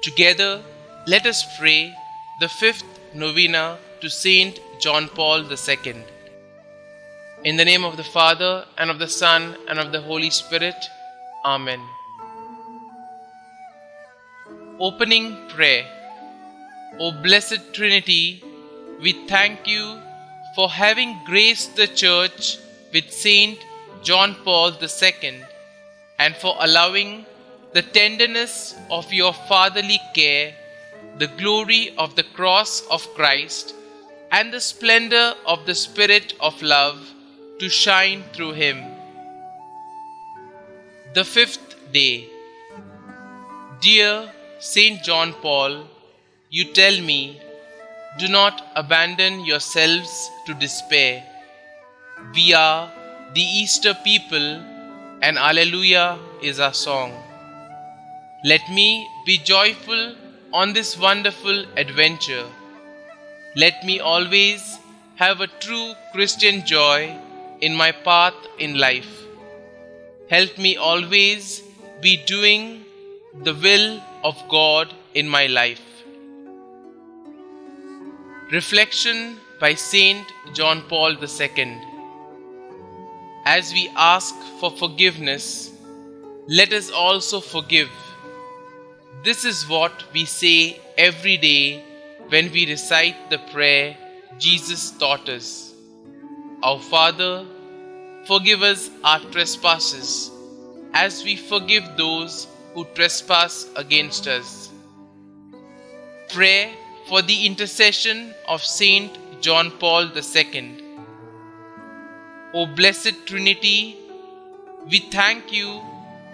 Together, let us pray the fifth Novena to Saint John Paul II. In the name of the Father, and of the Son, and of the Holy Spirit. Amen. Opening Prayer. O Blessed Trinity, we thank you for having graced the Church with Saint John Paul II, and for allowing the tenderness of your fatherly care, the glory of the cross of Christ, and the splendor of the Spirit of love to shine through him. The fifth day. Dear Saint John Paul, you tell me, do not abandon yourselves to despair. We are the Easter people, and Alleluia is our song. Let me be joyful on this wonderful adventure. Let me always have a true Christian joy in my path in life. Help me always be doing the will of God in my life. Reflection by Saint John Paul II. As we ask for forgiveness, let us also forgive. This is what we say every day when we recite the prayer Jesus taught us. Our Father, forgive us our trespasses, as we forgive those who trespass against us. Prayer for the intercession of Saint John Paul II. O Blessed Trinity, we thank you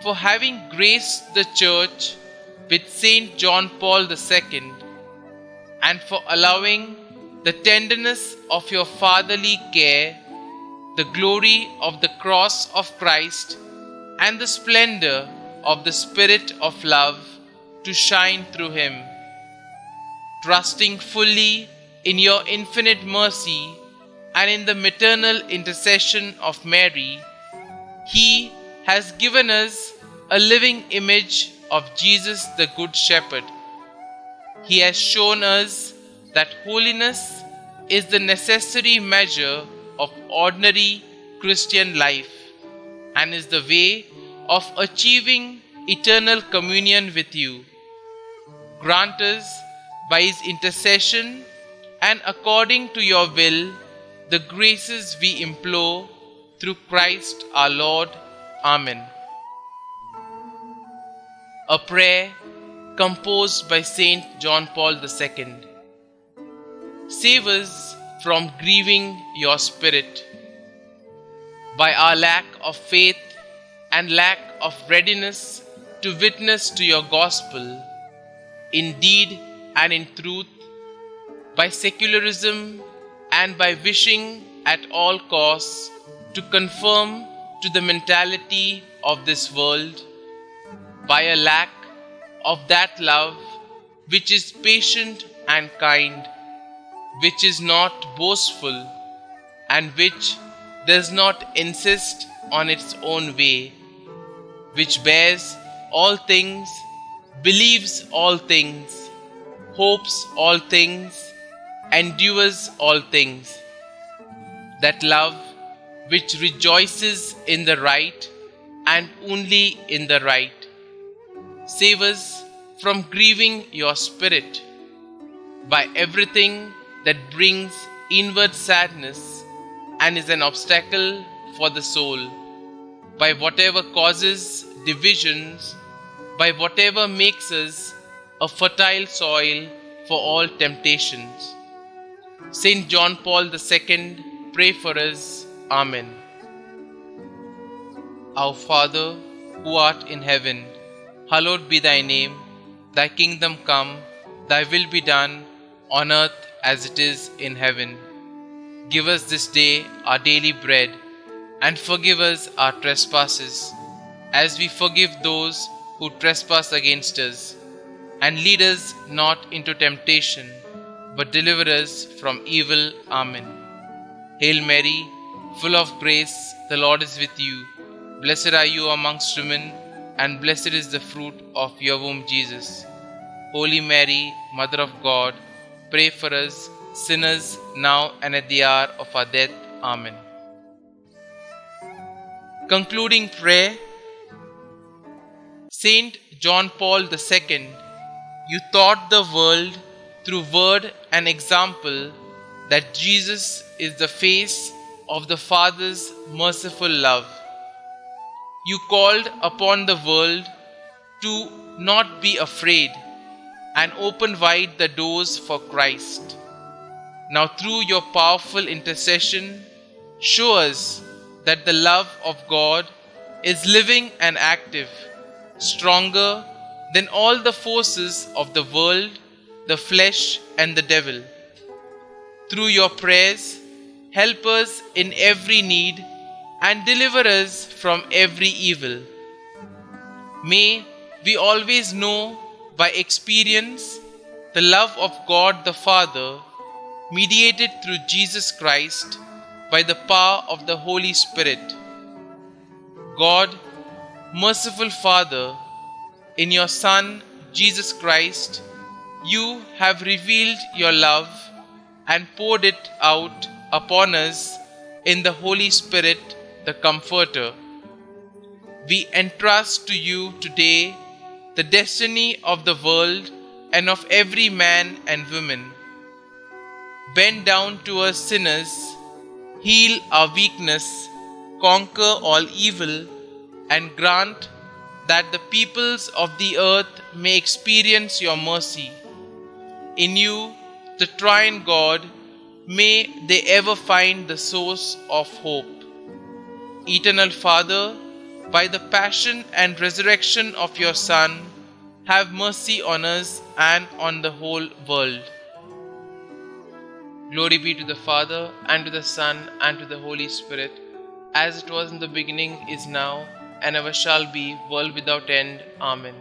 for having graced the Church with Saint John Paul II, and for allowing the tenderness of your fatherly care, the glory of the cross of Christ, and the splendor of the Spirit of love to shine through him. Trusting fully in your infinite mercy and in the maternal intercession of Mary, he has given us a living image of Jesus the Good Shepherd. He has shown us that holiness is the necessary measure of ordinary Christian life and is the way of achieving eternal communion with you. Grant us, by his intercession and according to your will, the graces we implore through Christ our Lord. Amen. A prayer composed by Saint John Paul II. Save us from grieving your Spirit. By our lack of faith and lack of readiness to witness to your gospel, in deed and in truth, by secularism and by wishing at all costs to conform to the mentality of this world, by a lack of that love which is patient and kind, which is not boastful, and which does not insist on its own way, which bears all things, believes all things, hopes all things, endures all things. That love which rejoices in the right and only in the right. Save us from grieving your Spirit by everything that brings inward sadness and is an obstacle for the soul, by whatever causes divisions, by whatever makes us a fertile soil for all temptations. Saint John Paul II, pray for us. Amen. Our Father, who art in heaven, hallowed be thy name. Thy kingdom come, thy will be done, on earth as it is in heaven. Give us this day our daily bread, and forgive us our trespasses, as we forgive those who trespass against us. And lead us not into temptation, but deliver us from evil. Amen. Hail Mary, full of grace, the Lord is with you. Blessed are you amongst women, and blessed is the fruit of your womb, Jesus. Holy Mary, Mother of God, pray for us sinners now and at the hour of our death. Amen. Concluding prayer. Saint John Paul II, you taught the world through word and example that Jesus is the face of the Father's merciful love. You called upon the world to not be afraid and open wide the doors for Christ. Now, through your powerful intercession, show us that the love of God is living and active, stronger than all the forces of the world, the flesh, and the devil. Through your prayers, help us in every need and deliver us from every evil. May we always know by experience the love of God the Father, mediated through Jesus Christ by the power of the Holy Spirit. God, merciful Father, in your Son, Jesus Christ, you have revealed your love and poured it out upon us in the Holy Spirit, the Comforter. We entrust to you today the destiny of the world and of every man and woman. Bend down to us sinners, heal our weakness, conquer all evil, and grant that the peoples of the earth may experience your mercy. In you, the Triune God, may they ever find the source of hope. Eternal Father, by the passion and resurrection of your Son, have mercy on us and on the whole world. Glory be to the Father, and to the Son, and to the Holy Spirit, as it was in the beginning, is now, and ever shall be, world without end. Amen.